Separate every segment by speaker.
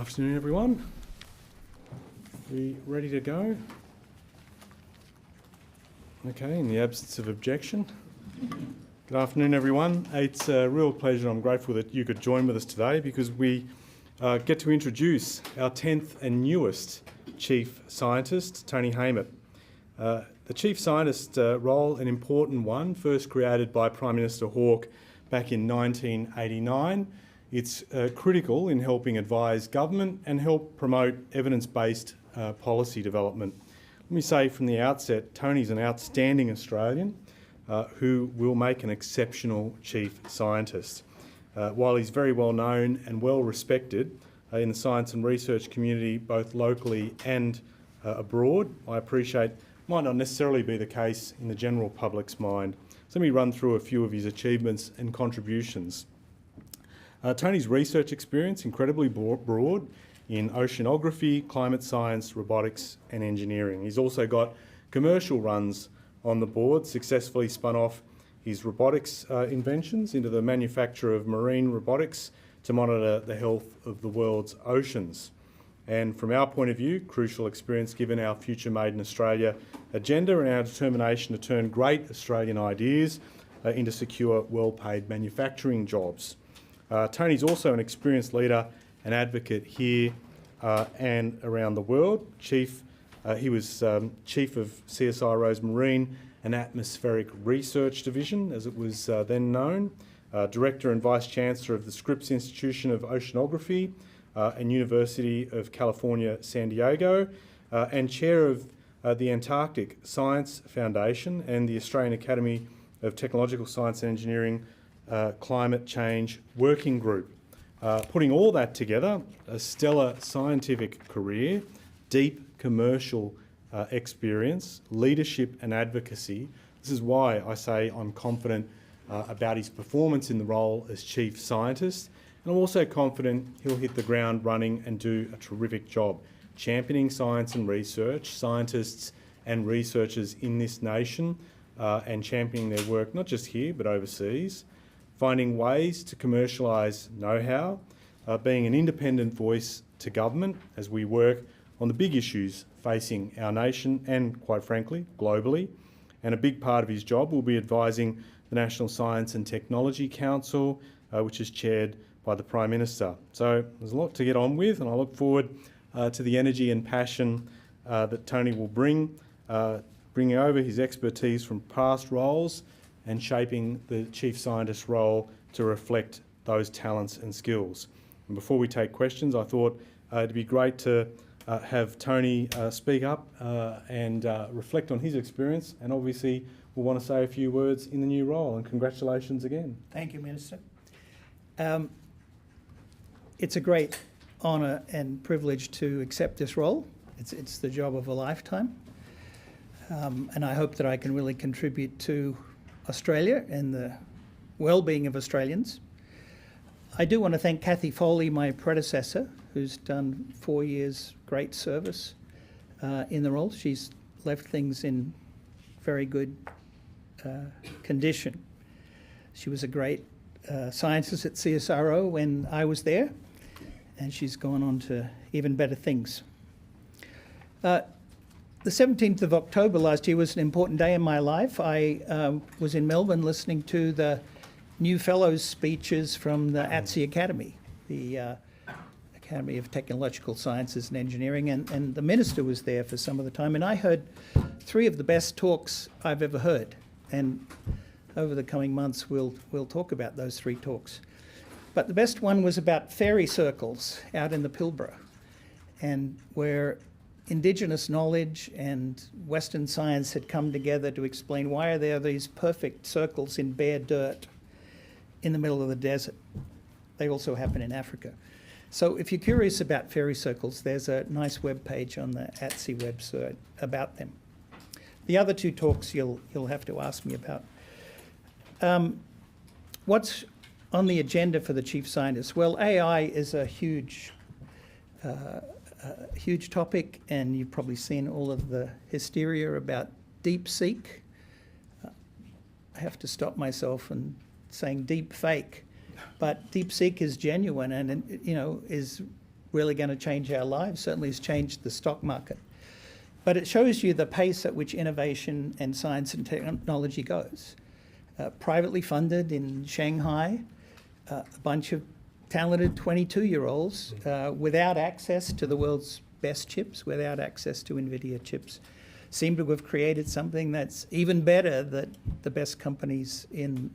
Speaker 1: Afternoon, everyone. We ready to go? Okay, in the absence of objection. Good afternoon, everyone. It's a real pleasure. I'm grateful that you could join with us today because we get to introduce our 10th and newest Chief Scientist, Tony Haymet. The Chief Scientist role, an important one, first created by Prime Minister Hawke back in 1989. It's critical in helping advise government and help promote evidence-based policy development. Let me say from the outset, Tony's an outstanding Australian who will make an exceptional Chief Scientist. While he's very well known and well respected in the science and research community, both locally and abroad, I appreciate might not necessarily be the case in the general public's mind. So let me run through a few of his achievements and contributions. Tony's research experience, incredibly broad in oceanography, climate science, robotics and engineering. He's also got commercial runs on the board, successfully spun off his robotics inventions into the manufacture of marine robotics to monitor the health of the world's oceans. And from our point of view, crucial experience given our Future Made in Australia agenda and our determination to turn great Australian ideas into secure, well-paid manufacturing jobs. Tony's also an experienced leader and advocate here and around the world. He was Chief of CSIRO's Marine and Atmospheric Research Division, as it was then known, Director and Vice-Chancellor of the Scripps Institution of Oceanography and University of California, San Diego, and Chair of the Antarctic Science Foundation and the Australian Academy of Technological Science and Engineering Climate Change Working Group. Putting all that together, a stellar scientific career, deep commercial experience, leadership and advocacy. This is why I say I'm confident about his performance in the role as Chief Scientist, and I'm also confident he'll hit the ground running and do a terrific job championing science and research, scientists and researchers in this nation, and championing their work not just here but overseas, finding ways to commercialise know-how, being an independent voice to government as we work on the big issues facing our nation and, quite frankly, globally. And a big part of his job will be advising the National Science and Technology Council, which is chaired by the Prime Minister. So there's a lot to get on with, and I look forward to the energy and passion that Tony will bringing over his expertise from past roles and shaping the Chief Scientist role to reflect those talents and skills. And before we take questions, I thought it'd be great to have Tony speak up and reflect on his experience, and obviously we'll want to say a few words in the new role, and congratulations again.
Speaker 2: Thank you, Minister. It's a great honour and privilege to accept this role. It's the job of a lifetime, and I hope that I can really contribute to Australia and the well-being of Australians. I do want to thank Cathy Foley, my predecessor, who's done 4 years great service in the role. She's left things in very good condition. She was a great scientist at CSIRO when I was there, and she's gone on to even better things. The 17th of October last year was an important day in my life. I was in Melbourne listening to the new fellows' speeches from the AUSParliamentLive Academy, the Academy of Technological Sciences and Engineering, and the Minister was there for some of the time, and I heard 3 of the best talks I've ever heard, and over the coming months we'll talk about those 3 talks. But the best one was about fairy circles out in the Pilbara, and where Indigenous knowledge and Western science had come together to explain why are there these perfect circles in bare dirt in the middle of the desert. They also happen in Africa. So if you're curious about fairy circles, there's a nice web page on the ATSI website about them. The other 2 talks you'll have to ask me about. What's on the agenda for the Chief Scientist? Well, AI is a huge topic, and you've probably seen all of the hysteria about DeepSeek. I have to stop myself and saying deep fake, but DeepSeek is genuine and is really going to change our lives. Certainly has changed the stock market. But it shows you the pace at which innovation and science and technology goes. Privately funded in Shanghai, a bunch of talented 22-year-olds without access to the world's best chips, without access to NVIDIA chips, seem to have created something that's even better that the best companies in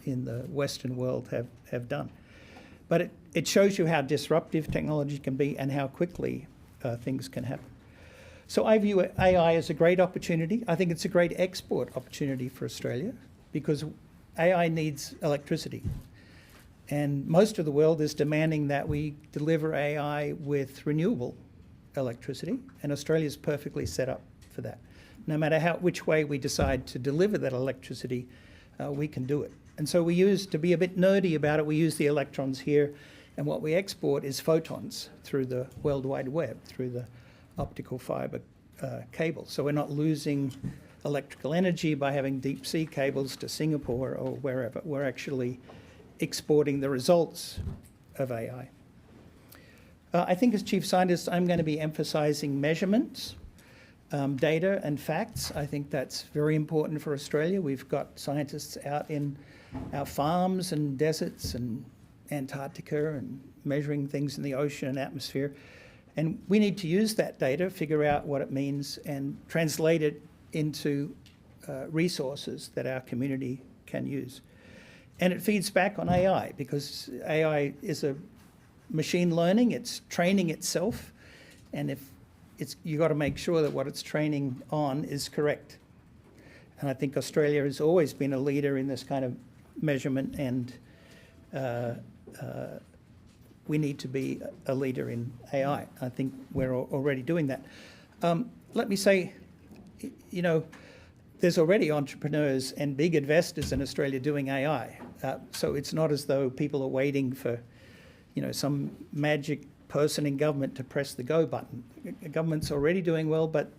Speaker 2: the Western world have done. But it shows you how disruptive technology can be and how quickly things can happen. So I view AI as a great opportunity. I think it's a great export opportunity for Australia because AI needs electricity. And most of the world is demanding that we deliver AI with renewable electricity, and Australia is perfectly set up for that. No matter which way we decide to deliver that electricity, we can do it. And so we use, to be a bit nerdy about it, we use the electrons here, and what we export is photons through the World Wide Web, through the optical fibre cable. So we're not losing electrical energy by having deep sea cables to Singapore or wherever. We're actually exporting the results of AI. I think as Chief Scientist, I'm going to be emphasising measurements, data and facts. I think that's very important for Australia. We've got scientists out in our farms and deserts and Antarctica and measuring things in the ocean and atmosphere. And we need to use that data, figure out what it means, and translate it into resources that our community can use. And it feeds back on AI, because AI is a machine learning, it's training itself, and if you've got to make sure that what it's training on is correct. And I think Australia has always been a leader in this kind of measurement, and we need to be a leader in AI. I think we're already doing that. Let me say, you know, there's already entrepreneurs and big investors in Australia doing AI. So it's not as though people are waiting for, you know, some magic person in government to press the go button. The government's already doing well, but,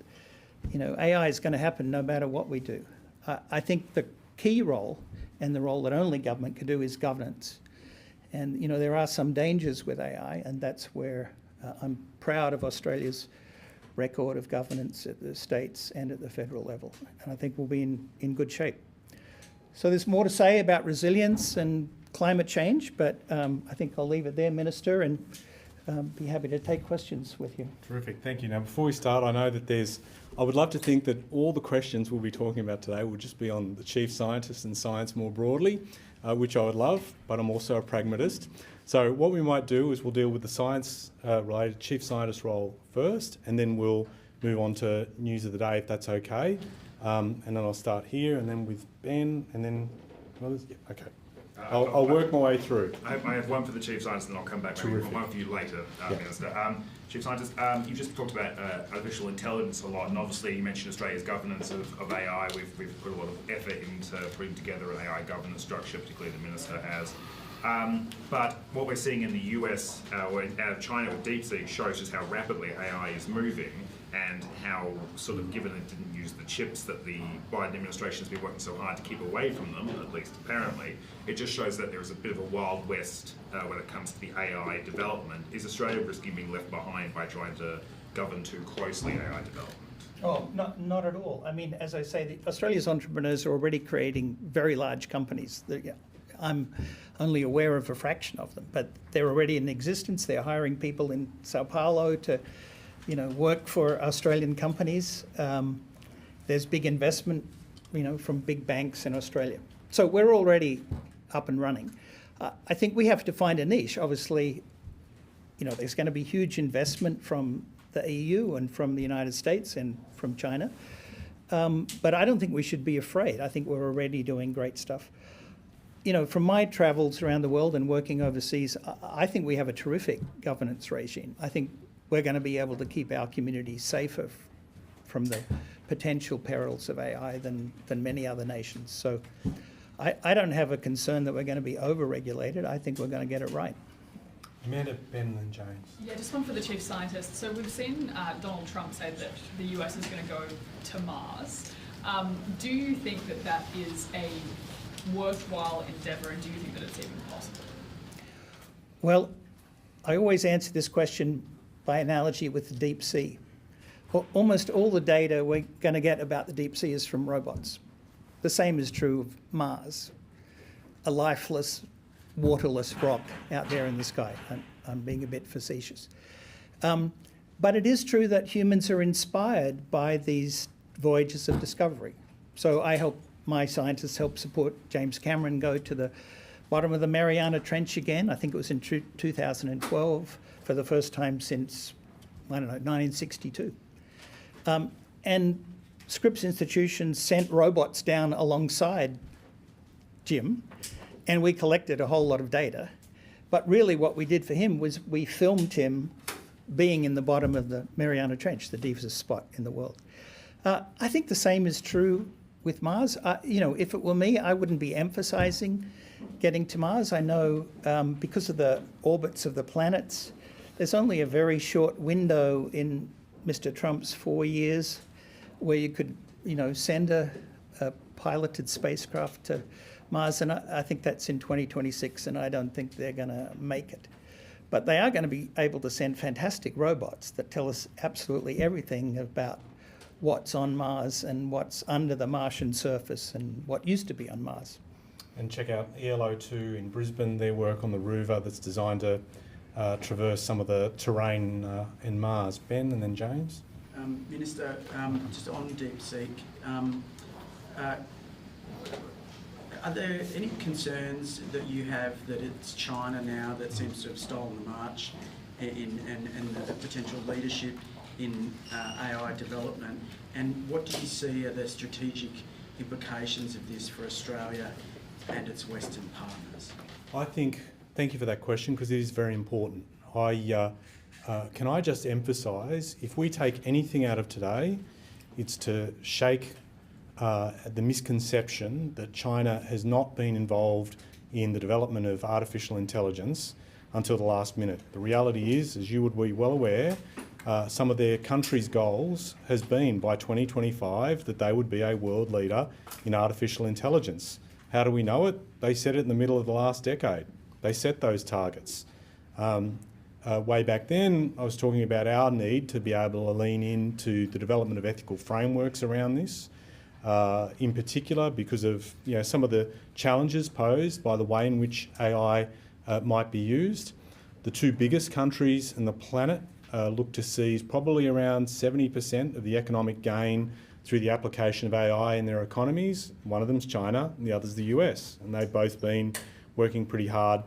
Speaker 2: you know, AI is going to happen no matter what we do. I think the key role, and the role that only government can do, is governance. And, you know, there are some dangers with AI, and that's where I'm proud of Australia's record of governance at the states and at the federal level. And I think we'll be in good shape. So there's more to say about resilience and climate change, but I think I'll leave it there, Minister, and be happy to take questions with you.
Speaker 1: Terrific, thank you. Now, before we start, I know that I would love to think that all the questions we'll be talking about today will just be on the Chief Scientist and science more broadly, which I would love, but I'm also a pragmatist. So what we might do is we'll deal with the science-related Chief Scientist role first, and then we'll move on to news of the day, if that's okay. And then I'll start here, and then with Ben, and then others. Yeah, okay. I'll work my way through.
Speaker 3: I have one for the Chief Scientist, and then I'll come back maybe one for you later, Minister. Chief Scientist, you just talked about artificial intelligence a lot, and obviously you mentioned Australia's governance of AI. We've put a lot of effort into putting together an AI governance structure, particularly the Minister has. But what we're seeing in the US or out of China with DeepSeek shows just how rapidly AI is moving, and how, sort of, given it didn't use the chips that the Biden administration has been working so hard to keep away from them, at least apparently, it just shows that there is a bit of a wild west when it comes to the AI development. Is Australia risking being left behind by trying to govern too closely AI development?
Speaker 2: Oh, not at all. I mean, as I say, Australia's entrepreneurs are already creating very large companies. I'm only aware of a fraction of them, but they're already in existence. They're hiring people in Sao Paulo to, you know, work for Australian companies. There's big investment, you know, from big banks in Australia. So we're already up and running. I think we have to find a niche. Obviously, you know, there's going to be huge investment from the EU and from the United States and from China. But I don't think we should be afraid. I think we're already doing great stuff. You know, from my travels around the world and working overseas, I think we have a terrific governance regime. I think we're going to be able to keep our communities safer from the potential perils of AI than many other nations. So I don't have a concern that we're going to be over-regulated. I think we're going to get it right.
Speaker 1: Amanda, Ben and James.
Speaker 4: Yeah, just one for the Chief Scientist. So we've seen Donald Trump say that the US is going to go to Mars. Do you think that that is a worthwhile endeavour, and do you think that it's even possible?
Speaker 2: Well, I always answer this question by analogy with the deep sea. Almost all the data we're going to get about the deep sea is from robots. The same is true of Mars, a lifeless, waterless rock out there in the sky. I'm being a bit facetious. But it is true that humans are inspired by these voyages of discovery. So my scientists help support James Cameron go to the bottom of the Mariana Trench again. I think it was in 2012 for the first time since, 1962. And Scripps Institution sent robots down alongside Jim, and we collected a whole lot of data. But really what we did for him was we filmed him being in the bottom of the Mariana Trench, the deepest spot in the world. I think the same is true with Mars. If it were me, I wouldn't be emphasising getting to Mars. I know because of the orbits of the planets, there's only a very short window in Mr. Trump's 4 years where you could, send a piloted spacecraft to Mars, and I think that's in 2026, and I don't think they're going to make it. But they are going to be able to send fantastic robots that tell us absolutely everything about what's on Mars and what's under the Martian surface and what used to be on Mars.
Speaker 1: And check out ELO2 in Brisbane, their work on the rover that's designed to traverse some of the terrain in Mars. Ben and then James.
Speaker 5: Minister, just on DeepSeek, are there any concerns that you have that it's China now that seems to have stolen the march and the potential leadership in AI development? And what do you see are the strategic implications of this for Australia and its Western partners?
Speaker 1: Thank you for that question, because it is very important. Can I just emphasise, if we take anything out of today, it's to shake the misconception that China has not been involved in the development of artificial intelligence until the last minute. The reality is, as you would be well aware, some of their country's goals has been by 2025 that they would be a world leader in artificial intelligence. How do we know it? They said it in the middle of the last decade. They set those targets. Way back then, I was talking about our need to be able to lean into the development of ethical frameworks around this, in particular because of some of the challenges posed by the way in which AI might be used. The two biggest countries in the planet look to seize probably around 70% of the economic gain through the application of AI in their economies. One of them's China and the other's the US, and they've both been working pretty hard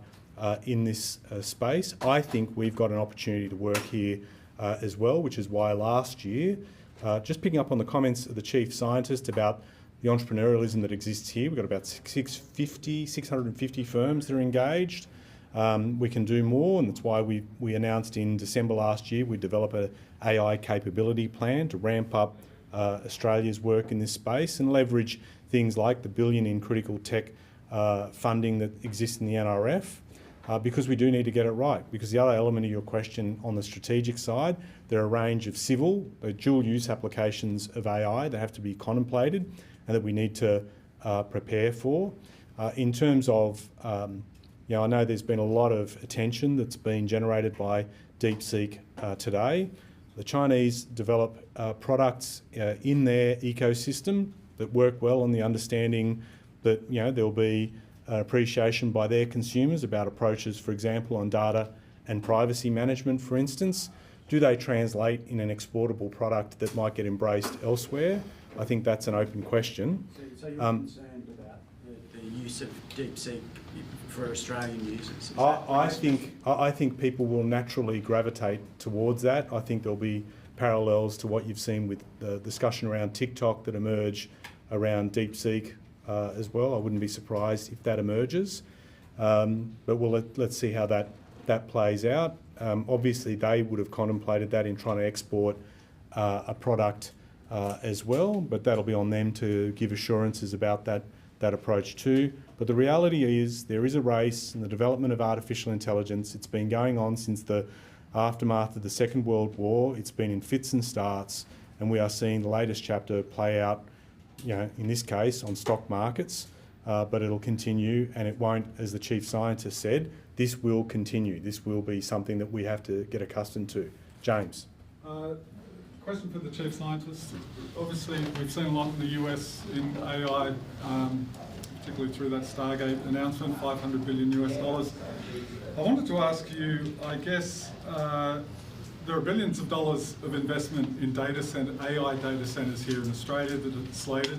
Speaker 1: in this space. I think we've got an opportunity to work here as well, which is why last year, just picking up on the comments of the Chief Scientist about the entrepreneurialism that exists here, we've got about 650 firms that are engaged. We can do more, and that's why we announced in December last year we'd develop an AI capability plan to ramp up Australia's work in this space and leverage things like the $1 billion in critical tech funding that exists in the NRF, because we do need to get it right. Because the other element of your question on the strategic side, there are a range of civil, dual use applications of AI that have to be contemplated and that we need to prepare for. In terms of, I know there's been a lot of attention that's been generated by DeepSeek today. The Chinese develop products in their ecosystem that work well on the understanding that there'll be an appreciation by their consumers about approaches, for example, on data and privacy management, for instance. Do they translate in an exportable product that might get embraced elsewhere? I think that's an open question.
Speaker 5: So you're concerned about the use of DeepSeek for Australian users?
Speaker 1: I think people will naturally gravitate towards that. I think there'll be parallels to what you've seen with the discussion around TikTok that emerge around DeepSeek as well. I wouldn't be surprised if that emerges. But let's see how that plays out. Obviously, they would have contemplated that in trying to export a product as well, but that'll be on them to give assurances about that approach too. But the reality is there is a race in the development of artificial intelligence. It's been going on since the aftermath of the Second World War. It's been in fits and starts, and we are seeing the latest chapter play out, in this case, on stock markets. but it'll continue, and it won't, as the Chief Scientist said, this will continue. This will be something that we have to get accustomed to. James.
Speaker 6: Question for the Chief Scientist. Obviously, we've seen a lot in the US in AI, particularly through that Stargate announcement, $500 billion US. I wanted to ask you, I guess, there are billions of dollars of investment in AI data centres here in Australia that are slated.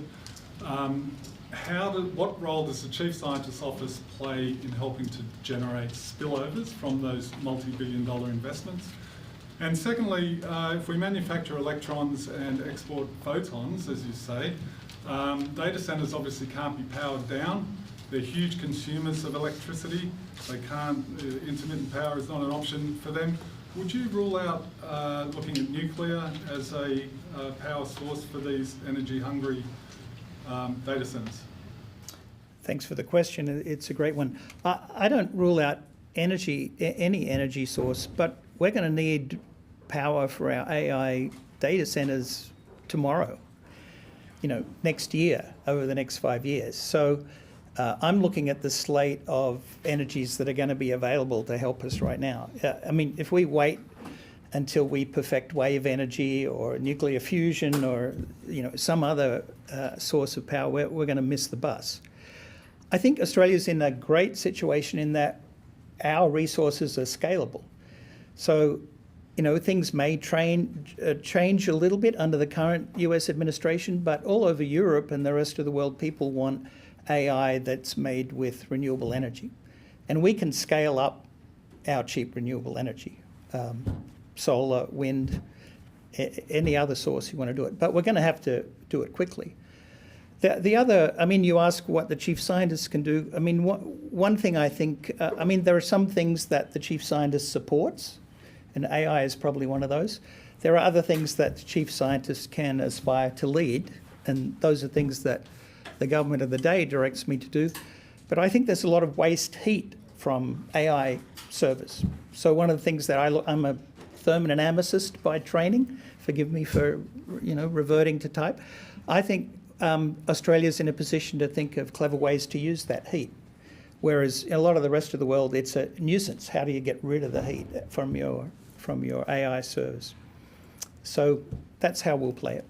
Speaker 6: What role does the Chief Scientist's Office play in helping to generate spillovers from those multi-billion-dollar investments? And secondly, if we manufacture electrons and export photons, as you say, data centres obviously can't be powered down. They're huge consumers of electricity. They can't, intermittent power is not an option for them. Would you rule out looking at nuclear as a power source for these energy-hungry data centres?
Speaker 2: Thanks for the question. It's a great one. I don't rule out any energy source, but we're going to need power for our AI data centres tomorrow, next year, over the next 5 years. So I'm looking at the slate of energies that are going to be available to help us right now. I mean, if we wait until we perfect wave energy or nuclear fusion or some other source of power, we're going to miss the bus. I think Australia's in a great situation in that our resources are scalable. So, things may change a little bit under the current US administration, but all over Europe and the rest of the world, people want AI that's made with renewable energy. And we can scale up our cheap renewable energy, solar, wind, any other source you want to do it. But we're going to have to do it quickly. The other, you ask what the Chief Scientist can do. One thing I think, there are some things that the Chief Scientist supports, and AI is probably one of those. There are other things that the Chief Scientist can aspire to lead, and those are things that the government of the day directs me to do. But I think there's a lot of waste heat from AI servers. So one of the things that I'm a thermodynamicist by training, forgive me for reverting to type. I think Australia's in a position to think of clever ways to use that heat. Whereas in a lot of the rest of the world, it's a nuisance. How do you get rid of the heat from your AI servers? So that's how we'll play it.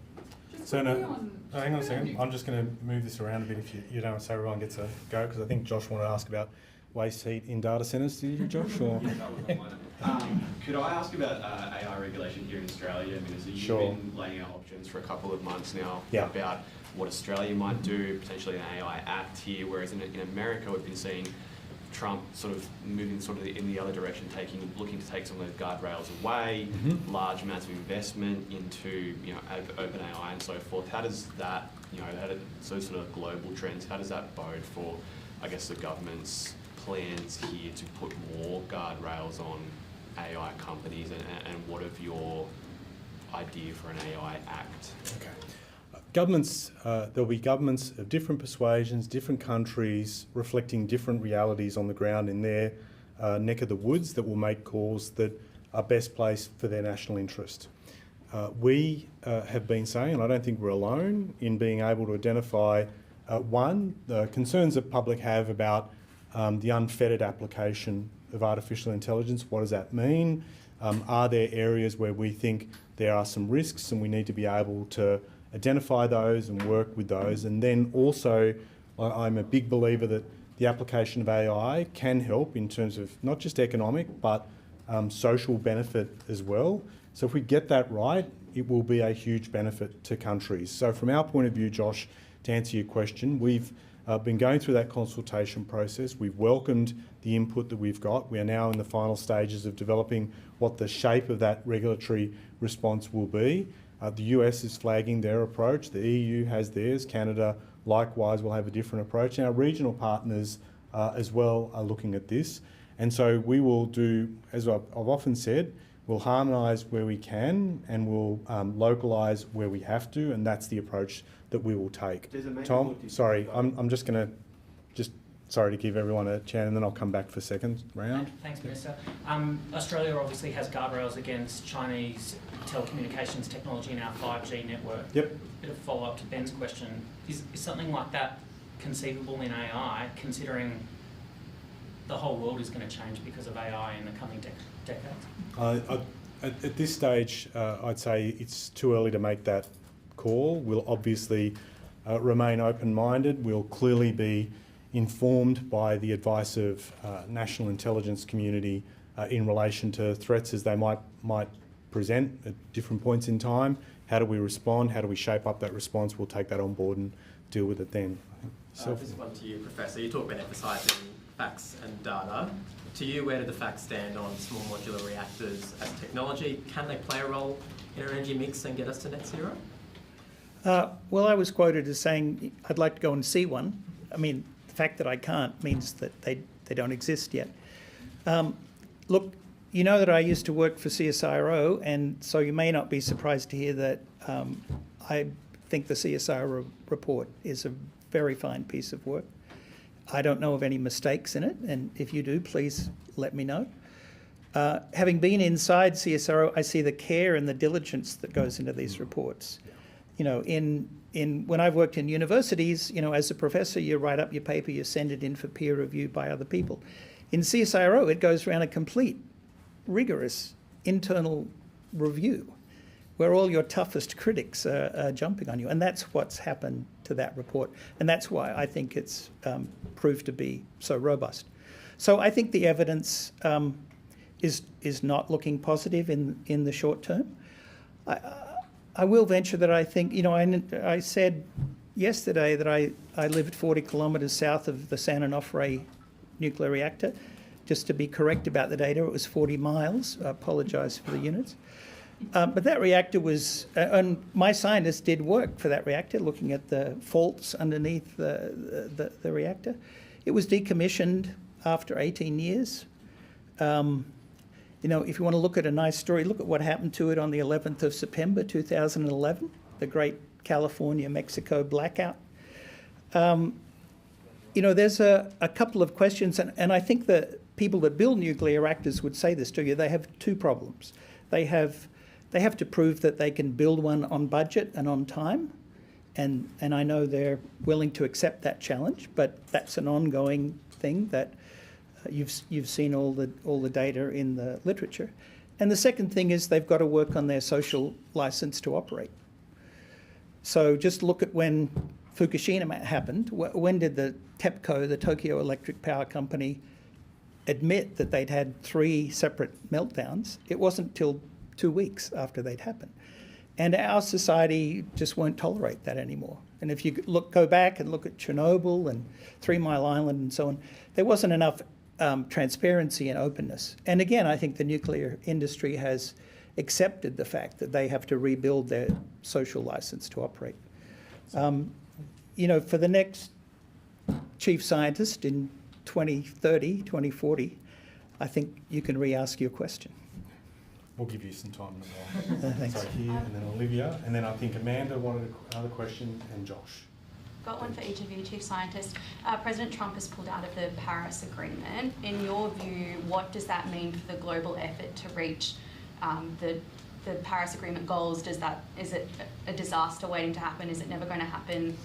Speaker 1: So hang on a second. I'm just going to move this around a bit if you don't, so everyone gets a go, because I think Josh wanted to ask about waste heat in data centres. Did you, Josh? Or?
Speaker 7: Could I ask about AI regulation here in Australia? You've been laying out options for a couple of months now about what Australia might do, potentially an AI Act here, whereas in America we've been seeing Trump sort of moving in the other direction, looking to take some of those guardrails away, large amounts of investment into open AI and so forth. How does that, so sort of global trends, how does that bode for, I guess, the government's plans here to put more guardrails on AI companies, and what of your idea for an AI Act?
Speaker 1: Okay. There'll be governments of different persuasions, different countries, reflecting different realities on the ground in their neck of the woods that will make calls that are best placed for their national interest. We have been saying, and I don't think we're alone, in being able to identify, the concerns that public have about the unfettered application of artificial intelligence. What does that mean? Are there areas where we think there are some risks and we need to be able to identify those and work with those? And then also, I'm a big believer that the application of AI can help in terms of not just economic, but social benefit as well. So if we get that right, it will be a huge benefit to countries. So from our point of view, Josh, to answer your question, we've been going through that consultation process. We've welcomed the input that we've got. We are now in the final stages of developing what the shape of that regulatory response will be. The US is flagging their approach. The EU has theirs. Canada, likewise, will have a different approach. And our regional partners as well are looking at this. And so we will do, as I've often said, we'll harmonise where we can and we'll localise where we have to, and that's the approach that we will take. Tom, sorry, I'm just going to sorry to give everyone a chance, and then I'll come back for second round.
Speaker 8: Thanks, Minister. Australia obviously has guardrails against Chinese telecommunications technology in our 5G network.
Speaker 1: Yep.
Speaker 8: Bit of follow-up to Ben's question. Is something like that conceivable in AI, considering the whole world is going to change because of AI in the coming decades?
Speaker 1: At this stage, I'd say it's too early to make that call. We'll obviously remain open-minded. We'll clearly be informed by the advice of national intelligence community in relation to threats as they might present at different points in time. How do we respond? How do we shape up that response? We'll take that on board and deal with it then.
Speaker 9: This one to you, Professor. You talk about emphasising facts and data. To you, where do the facts stand on small modular reactors as technology? Can they play a role in our energy mix and get us to net zero?
Speaker 2: Well, I was quoted as saying I'd like to go and see one. I mean, the fact that I can't means that they don't exist yet. Look, you know that I used to work for CSIRO, and so you may not be surprised to hear that I think the CSIRO report is a very fine piece of work. I don't know of any mistakes in it, and if you do, please let me know. Having been inside CSIRO, I see the care and the diligence that goes into these reports. You know, when I've worked in universities, you know, as a professor, you write up your paper, you send it in for peer review by other people. In CSIRO, it goes around a complete, rigorous internal review where all your toughest critics are jumping on you. And that's what's happened to that report. And that's why I think it's proved to be so robust. So I think the evidence is not looking positive in the short term. I will venture that I think, you know, I said yesterday that I lived 40 kilometres south of the San Onofre nuclear reactor. Just to be correct about the data, it was 40 miles. I apologise for the units. But that reactor was, and my scientists did work for that reactor, looking at the faults underneath the reactor. It was decommissioned after 18 years. You know, if you want to look at a nice story, look at what happened to it on the 11th of September 2011, the great California-Mexico blackout. You know, there's a couple of questions, and I think the people that build nuclear reactors would say this to you. They have two problems. They have to prove that they can build one on budget and on time, and I know they're willing to accept that challenge, but that's an ongoing thing that you've seen all the data in the literature. And the second thing is they've got to work on their social license to operate. So just look at when Fukushima happened. When did the TEPCO, the Tokyo Electric Power Company, admit that they'd had 3 separate meltdowns? It wasn't till 2 weeks after they'd happened. And our society just won't tolerate that anymore. And if you go back and look at Chernobyl and 3 Mile Island and so on, there wasn't enough transparency and openness. And again, I think the nuclear industry has accepted the fact that they have to rebuild their social license to operate. You know, for the next chief scientist in 2030, 2040, I think you can re-ask your question.
Speaker 1: We'll give you some time as well.
Speaker 2: Thanks.
Speaker 1: So here, and then Olivia, and then I think Amanda wanted another question, and Josh.
Speaker 10: Got one for each of you, Chief Scientist. President Trump has pulled out of the Paris Agreement. In your view, what does that mean for the global effort to reach the Paris Agreement goals? Is it a disaster waiting to happen? Is it never going to happen?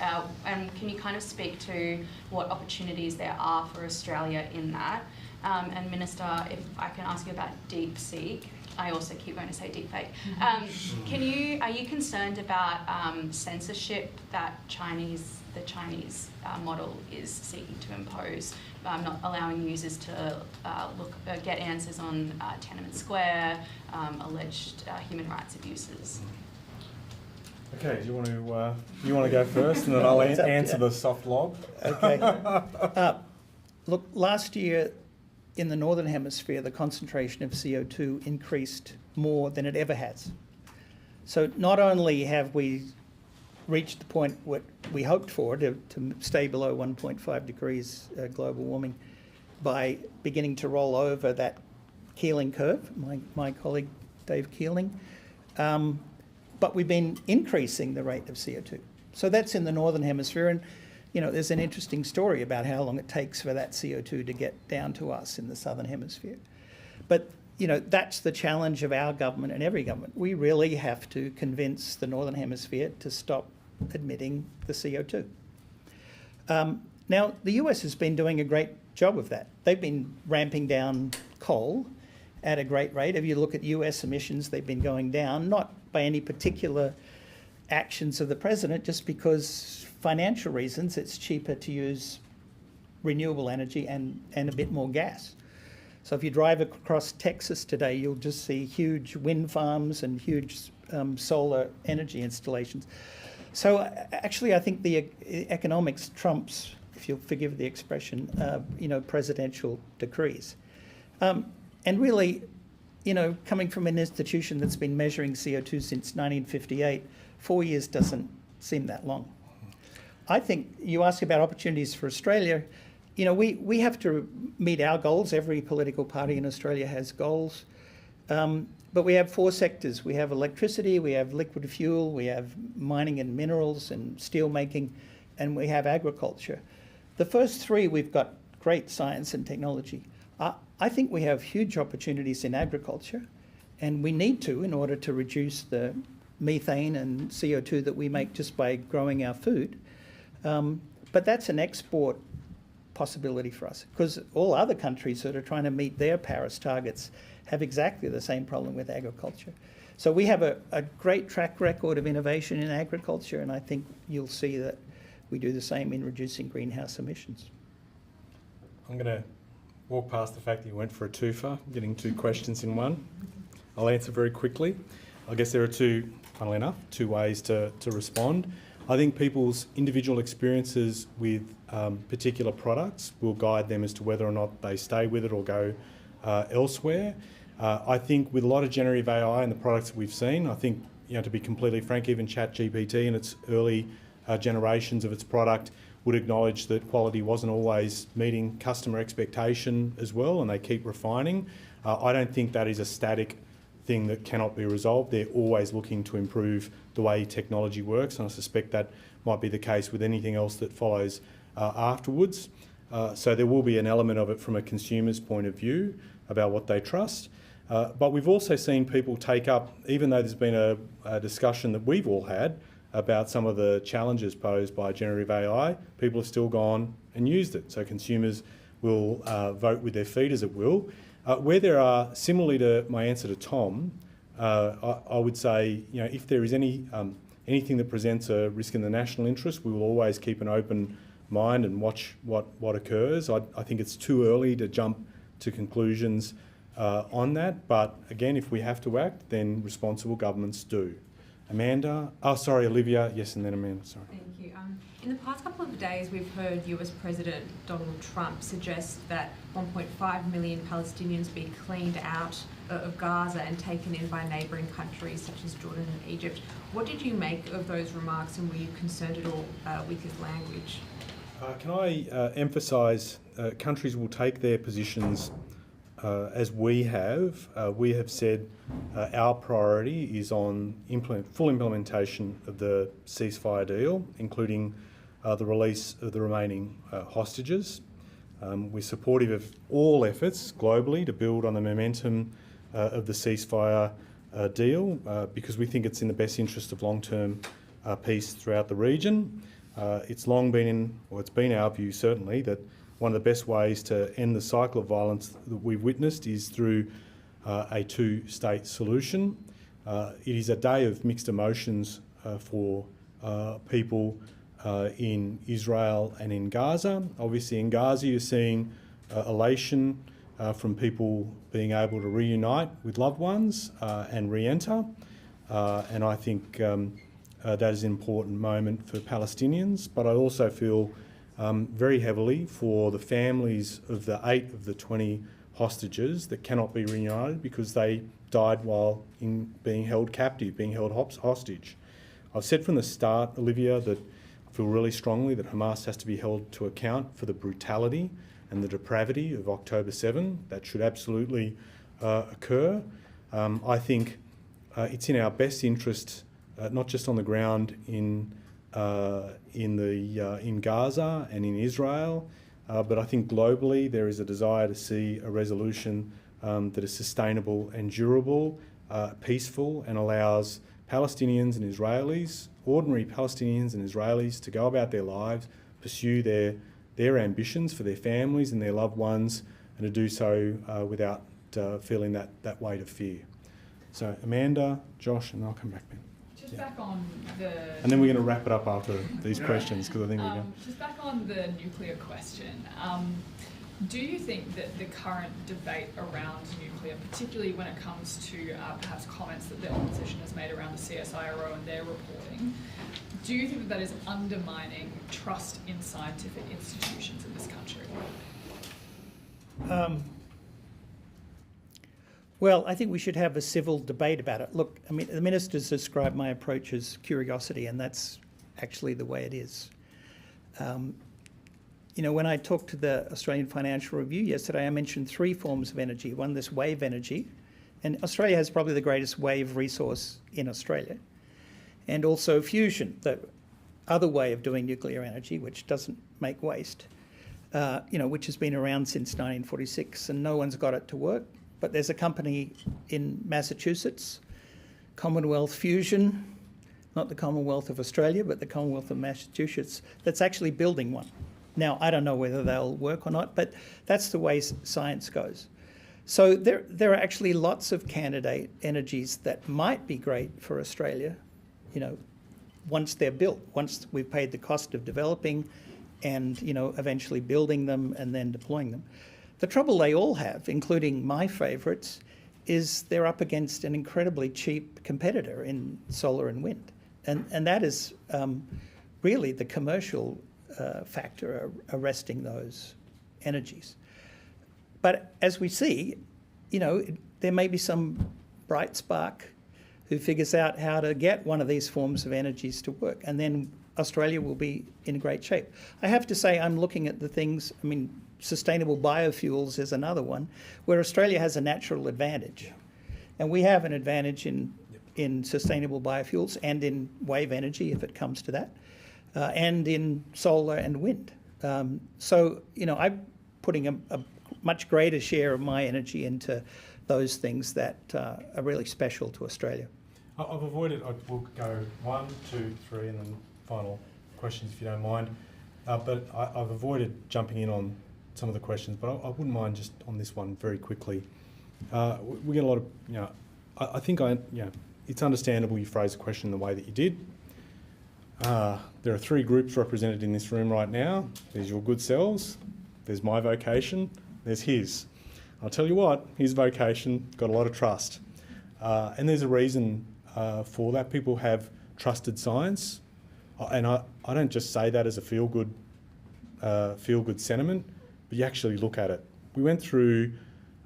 Speaker 10: And can you kind of speak to what opportunities there are for Australia in that? And Minister, if I can ask you about DeepSeek. I also keep going to say deepfake. Are you concerned about censorship that the Chinese model is seeking to impose, not allowing users to get answers on Tiananmen Square, alleged human rights abuses?
Speaker 1: Okay, do you want to go first, and then I'll answer the soft lob?
Speaker 2: Okay. Look, last year, in the Northern Hemisphere, the concentration of CO2 increased more than it ever has. So not only have we reached the point what we hoped for to stay below 1.5 degrees global warming by beginning to roll over that Keeling curve, my colleague Dave Keeling, but we've been increasing the rate of CO2. So that's in the Northern Hemisphere, and you know, there's an interesting story about how long it takes for that CO2 to get down to us in the Southern Hemisphere. But, you know, that's the challenge of our government and every government. We really have to convince the Northern Hemisphere to stop emitting the CO2. Now, the US has been doing a great job of that. They've been ramping down coal at a great rate. If you look at US emissions, they've been going down, not by any particular actions of the president, just because financial reasons, it's cheaper to use renewable energy and a bit more gas. So if you drive across Texas today, you'll just see huge wind farms and huge solar energy installations. So actually, I think the economics trumps, if you'll forgive the expression, presidential decrees. And really, coming from an institution that's been measuring CO2 since 1958, 4 years doesn't seem that long. I think you ask about opportunities for Australia. We have to meet our goals. Every political party in Australia has goals. But we have 4 sectors. We have electricity, we have liquid fuel, we have mining and minerals and steel making, and we have agriculture. The first 3, we've got great science and technology. I think we have huge opportunities in agriculture, and we need to in order to reduce the methane and CO2 that we make just by growing our food. But that's an export possibility for us, because all other countries that are trying to meet their Paris targets have exactly the same problem with agriculture. So we have a great track record of innovation in agriculture, and I think you'll see that we do the same in reducing greenhouse emissions.
Speaker 1: I'm going to walk past the fact that you went for a twofer, getting 2 questions in one. I'll answer very quickly. I guess there are funnily enough, two ways to respond. I think people's individual experiences with particular products will guide them as to whether or not they stay with it or go elsewhere. I think with a lot of generative AI and the products that we've seen, I think, to be completely frank, even ChatGPT and its early generations of its product would acknowledge that quality wasn't always meeting customer expectation as well, and they keep refining. I don't think that is a static thing that cannot be resolved. They're always looking to improve the way technology works, and I suspect that might be the case with anything else that follows afterwards. So there will be an element of it from a consumer's point of view about what they trust. But we've also seen people take up, even though there's been a discussion that we've all had about some of the challenges posed by generative AI, people have still gone and used it. So consumers will vote with their feet, as it will. Where there are, similarly to my answer to Tom, I would say, if there is anything that presents a risk in the national interest, we will always keep an open mind and watch what occurs. I think it's too early to jump to conclusions on that, but again, if we have to act, then responsible governments do. Olivia, yes, and then Amanda, sorry.
Speaker 11: Thank you. In the past couple of days, we've heard US President Donald Trump suggest that 1.5 million Palestinians be cleaned out of Gaza and taken in by neighbouring countries such as Jordan and Egypt. What did you make of those remarks, and were you concerned at all with his language?
Speaker 1: Can I emphasise countries will take their positions as we have. We have said our priority is on full implementation of the ceasefire deal, including the release of the remaining hostages. We're supportive of all efforts globally to build on the momentum of the ceasefire deal because we think it's in the best interest of long-term peace throughout the region. It's been our view certainly that one of the best ways to end the cycle of violence that we've witnessed is through a two-state solution. It is a day of mixed emotions for people in Israel and in Gaza. Obviously in Gaza you're seeing elation from people being able to reunite with loved ones and re-enter. And I think that is an important moment for Palestinians, but I also feel very heavily for the families of the 8 of the 20 hostages that cannot be reunited because they died while being held captive, being held hostage. I've said from the start, Olivia, that I feel really strongly that Hamas has to be held to account for the brutality and the depravity of October 7. That should absolutely occur. I think it's in our best interest, not just on the ground in Gaza and in Israel, but I think globally there is a desire to see a resolution that is sustainable and durable, peaceful, and allows Palestinians and Israelis, ordinary Palestinians and Israelis, to go about their lives pursue their ambitions for their families and their loved ones, and to do so without feeling that weight of fear. So Amanda, Josh, and I'll come back then.
Speaker 4: Just back on the...
Speaker 1: And then we're going to wrap it up after these questions, because I think we're going...
Speaker 4: Just back on the nuclear question. Do you think that the current debate around nuclear, particularly when it comes to perhaps comments that the opposition has made around the CSIRO and their reporting, do you think that is undermining trust in scientific institutions in this country?
Speaker 2: Well, I think we should have a civil debate about it. Look, I mean, the ministers described my approach as curiosity, and that's actually the way it is. You know, when I talked to the Australian Financial Review yesterday, I mentioned 3 forms of energy. One, this wave energy, and Australia has probably the greatest wave resource in Australia. And also fusion, the other way of doing nuclear energy, which doesn't make waste, you know, which has been around since 1946, and no one's got it to work. But there's a company in Massachusetts, Commonwealth Fusion, not the Commonwealth of Australia, but the Commonwealth of Massachusetts, that's actually building one. Now, I don't know whether they'll work or not, but that's the way science goes. So there are actually lots of candidate energies that might be great for Australia, you know, once they're built, once we've paid the cost of developing and, you know, eventually building them and then deploying them. The trouble they all have, including my favourites, is they're up against an incredibly cheap competitor in solar and wind. And that is really the commercial factor arresting those energies. But as we see, you know, there may be some bright spark who figures out how to get one of these forms of energies to work, and then Australia will be in great shape. I have to say, I'm looking at the things, I mean, sustainable biofuels is another one, where Australia has a natural advantage. And we have an advantage in sustainable biofuels and in wave energy, if it comes to that, and in solar and wind. So, you know, I'm putting a much greater share of my energy into those things that are really special to Australia.
Speaker 1: I've avoided, we'll go 1, 2, 3, and then final questions if you don't mind. But I've avoided jumping in on some of the questions, but I wouldn't mind just on this one very quickly. We get a lot of, you know, I think you know, it's understandable you phrase a question the way that you did. There are 3 groups represented in this room right now. There's your good selves, there's my vocation, there's his. I'll tell you what, his vocation got a lot of trust. And there's a reason for that. People have trusted science. And I don't just say that as a feel-good sentiment, but you actually look at it. We went through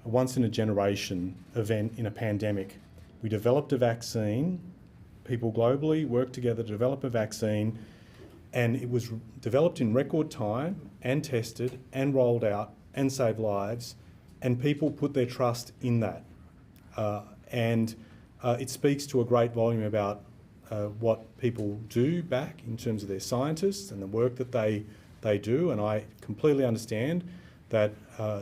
Speaker 1: a once-in-a-generation event in a pandemic. We developed a vaccine. People globally worked together to develop a vaccine, and it was developed in record time and tested and rolled out and saved lives, and people put their trust in that. And it speaks to a great volume about what people do back in terms of their scientists and the work that they do, and I completely understand that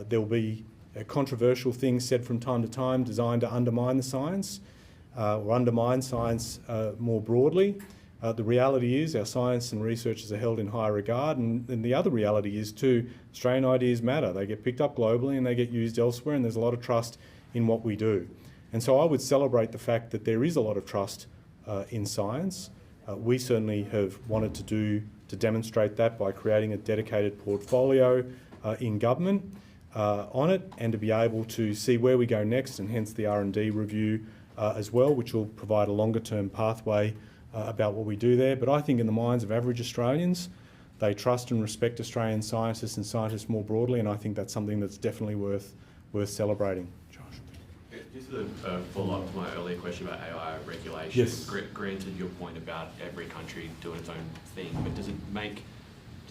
Speaker 1: there will be controversial things said from time to time designed to undermine the science or undermine science more broadly. The reality is our science and researchers are held in high regard, and the other reality is too, Australian ideas matter. They get picked up globally and they get used elsewhere, and there's a lot of trust in what we do. And so I would celebrate the fact that there is a lot of trust in science. We certainly have wanted to demonstrate that by creating a dedicated portfolio in government on it, and to be able to see where we go next, and hence the R&D review as well, which will provide a longer term pathway about what we do there. But I think in the minds of average Australians, they trust and respect Australian scientists and scientists more broadly, and I think that's something that's definitely worth celebrating.
Speaker 7: Just a follow-up to my earlier question about AI regulation.
Speaker 1: Yes.
Speaker 7: Granted your point about every country doing its own thing, but does it make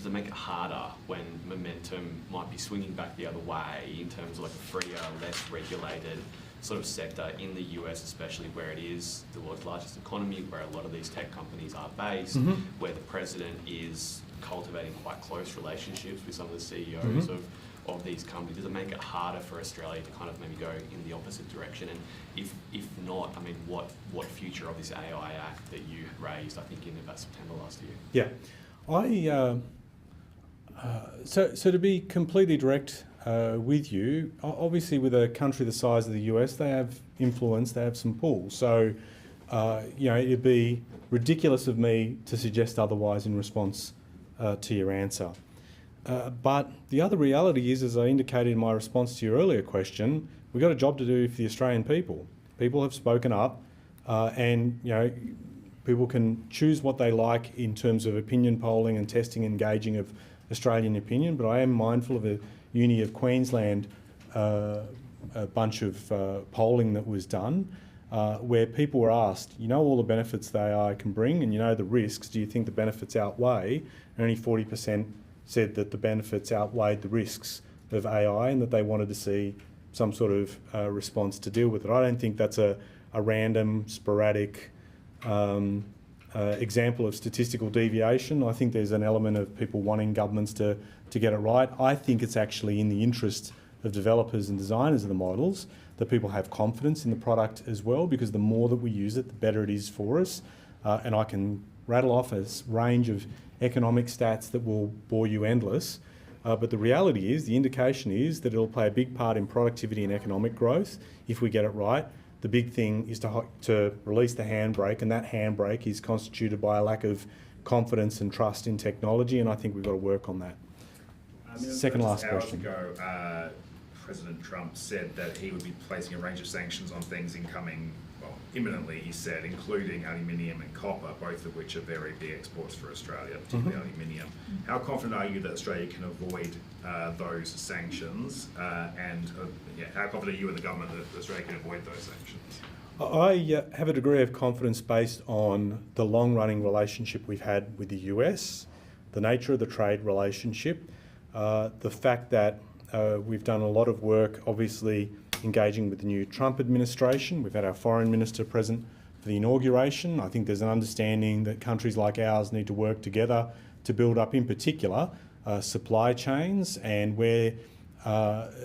Speaker 7: it harder when momentum might be swinging back the other way in terms of like a freer, less regulated sort of sector in the US, especially where it is the world's largest economy, where a lot of these tech companies are based, where the president is cultivating quite close relationships with some of the CEOs of these companies? Does it make it harder for Australia to kind of maybe go in the opposite direction? And if not, I mean, what future of this AI Act that you raised, I think in about September last year?
Speaker 1: Yeah, So to be completely direct with you, obviously with a country the size of the US, they have influence, they have some pull. So, it'd be ridiculous of me to suggest otherwise in response to your answer. But the other reality is, as I indicated in my response to your earlier question, we've got a job to do for the Australian people. People have spoken up and, people can choose what they like in terms of opinion polling and testing and gauging of Australian opinion, but I am mindful of a Uni of Queensland a bunch of polling that was done where people were asked, all the benefits the AI can bring and the risks, do you think the benefits outweigh? And only 40% said that the benefits outweighed the risks of AI and that they wanted to see some sort of response to deal with it. I don't think that's a random, sporadic example of statistical deviation. I think there's an element of people wanting governments to get it right. I think it's actually in the interest of developers and designers of the models that people have confidence in the product as well, because the more that we use it, the better it is for us. And I can rattle off a range of economic stats that will bore you endless. But the reality is, the indication is that it'll play a big part in productivity and economic growth if we get it right. The big thing is to release the handbrake, and that handbrake is constituted by a lack of confidence and trust in technology, and I think we've got to work on that. Second last question.
Speaker 3: Hours ago, President Trump said that he would be placing a range of sanctions on things imminently, he said, including aluminium and copper, both of which are very big exports for Australia, particularly aluminium. How confident are you that Australia can avoid those sanctions? How confident are you and the government that Australia can avoid those sanctions?
Speaker 1: I have a degree of confidence based on the long-running relationship we've had with the US, the nature of the trade relationship, the fact that we've done a lot of work, obviously, engaging with the new Trump administration. We've had our foreign minister present for the inauguration. I think there's an understanding that countries like ours need to work together to build up, in particular, supply chains, and where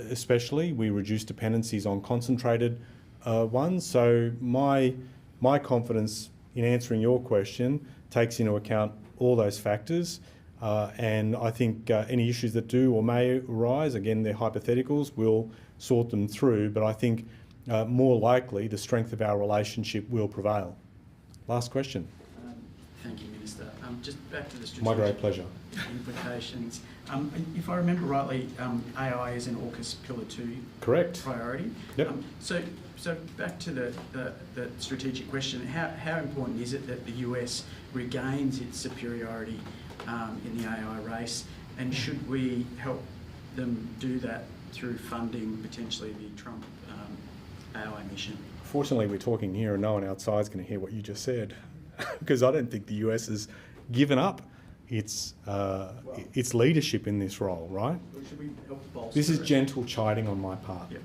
Speaker 1: especially we reduce dependencies on concentrated ones. So my confidence in answering your question takes into account all those factors. And I think any issues that do or may arise, again, they're hypotheticals, we'll sort them through, but I think more likely the strength of our relationship will prevail. Last question.
Speaker 5: Thank you, Minister. Just back to the strategic
Speaker 1: My great pleasure.
Speaker 5: implications. If I remember rightly, AI is an AUKUS Pillar 2
Speaker 1: Correct.
Speaker 5: priority.
Speaker 1: Yep.
Speaker 5: So back to the strategic question, how important is it that the US regains its superiority in the AI race, and should we help them do that through funding potentially the Trump AI mission?
Speaker 1: Fortunately, we're talking here and no one outside is going to hear what you just said, because I don't think the US has given up its leadership in this role, right?
Speaker 5: Should we help bolster
Speaker 1: This is
Speaker 5: it?
Speaker 1: gentle chiding on my part.
Speaker 5: Yep.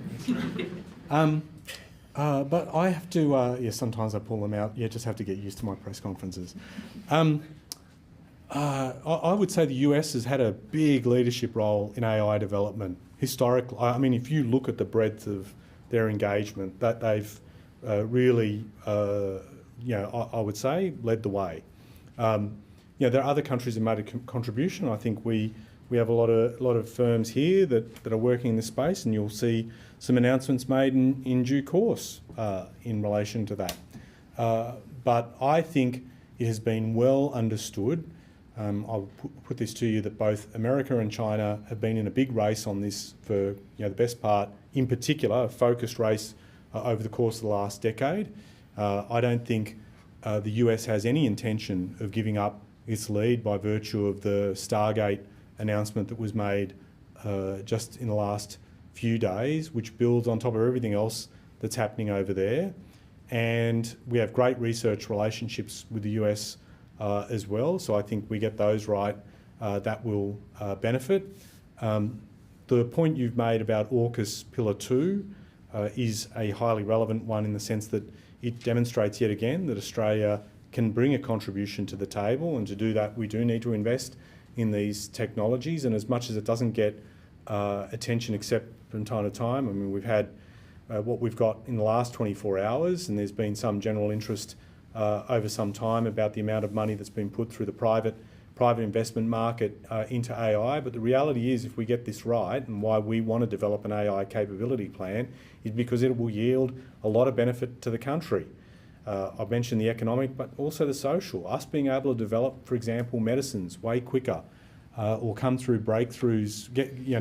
Speaker 1: But I have to, sometimes I pull them out. Just have to get used to my press conferences. I would say the US has had a big leadership role in AI development historically. I mean, if you look at the breadth of their engagement, that they've really, I would say, led the way. There are other countries that made a contribution. I think we have a lot of firms here that are working in this space, and you'll see some announcements made in due course in relation to that. But I think it has been well understood. I'll put this to you that both America and China have been in a big race on this for the best part, in particular, a focused race over the course of the last decade. I don't think the US has any intention of giving up its lead by virtue of the Stargate announcement that was made just in the last few days, which builds on top of everything else that's happening over there. And we have great research relationships with the US as well, so I think we get those right, that will benefit. The point you've made about AUKUS Pillar 2 is a highly relevant one in the sense that it demonstrates yet again that Australia can bring a contribution to the table, and to do that we do need to invest in these technologies. And as much as it doesn't get attention except from time to time, I mean, we've had what we've got in the last 24 hours, and there's been some general interest over some time about the amount of money that's been put through the private private investment market into AI, but the reality is if we get this right, and why we want to develop an AI capability plan, is because it will yield a lot of benefit to the country. I've mentioned the economic, but also the social. Us being able to develop, for example, medicines way quicker, or come through breakthroughs,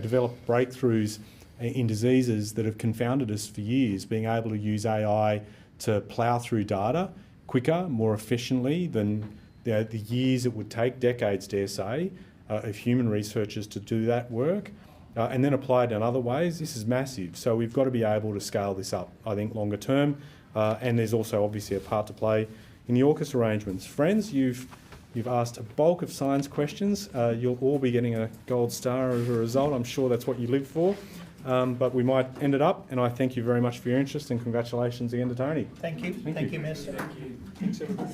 Speaker 1: develop breakthroughs in diseases that have confounded us for years, being able to use AI to plough through data quicker, more efficiently than the years it would take, decades dare say, of human researchers to do that work, and then apply it in other ways. This is massive. So we've got to be able to scale this up, I think, longer term. And there's also obviously a part to play in the AUKUS arrangements. Friends, you've asked a bulk of science questions. You'll all be getting a gold star as a result. I'm sure that's what you live for. But we might end it up, and I thank you very much for your interest, and congratulations again to Tony.
Speaker 2: Thank you. Thank you, Miss.
Speaker 6: Thank you.
Speaker 1: Thanks, everybody.